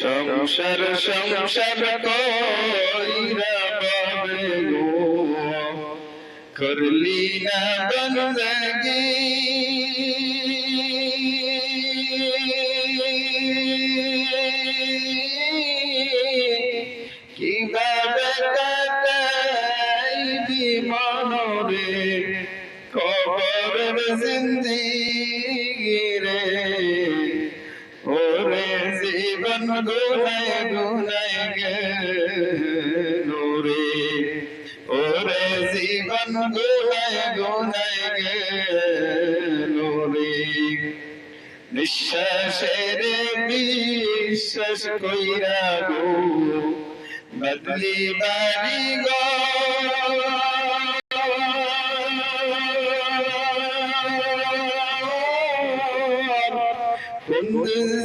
সংসার সংসার কইরা বাবে গো করলি না বন্দগি কিভাবে কাটাইবি মনরে কবরের জিন্দেগি রে ওরে জীবন গুনায় গুনায় গেল রে ওরে জীবন গুনায় গুনায় গেল রে নিঃশ্বাসের বিশ্বাস কইরা গো বদলি বাড়ি গো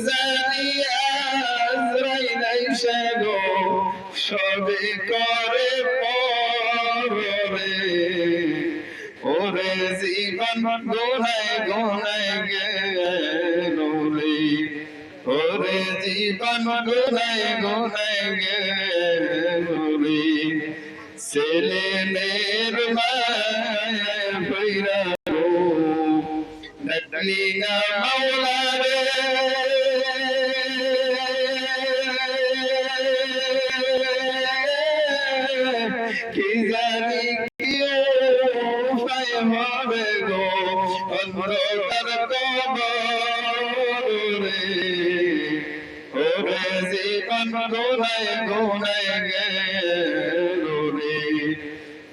জানি আজরাইল আইসা গো সবে করে পরে ওরে জীবন গোনায় গোনায় গেল রে ওরে জীবন গোনায় গোনায় গেল রে ছেলে মেয়ের মায়া পইরা গো ডাকলি না মাওলা রে কি জানি কি উপায় হবে গো অন্ধকার কবরে ওরে জীবন গোনায় গোনায় গেল রে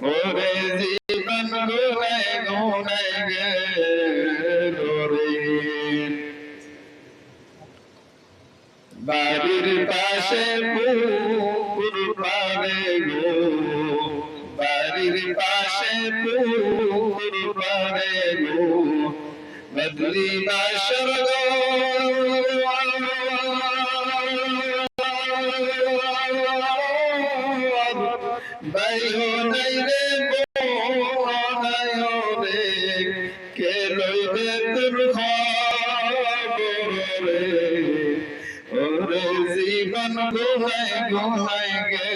ওরে জীবন গোনায় গোনায় গেল রে বাড়ির পাশে পুকুর পাড়ে গো বাড়ির পাশে পুকুর পাড়ে গো বদলি বাসর গো বাইও নাই রে বোনায় রে কে লইবে তোর খবর রে ওরে জীবন গোনায় গোনায় গে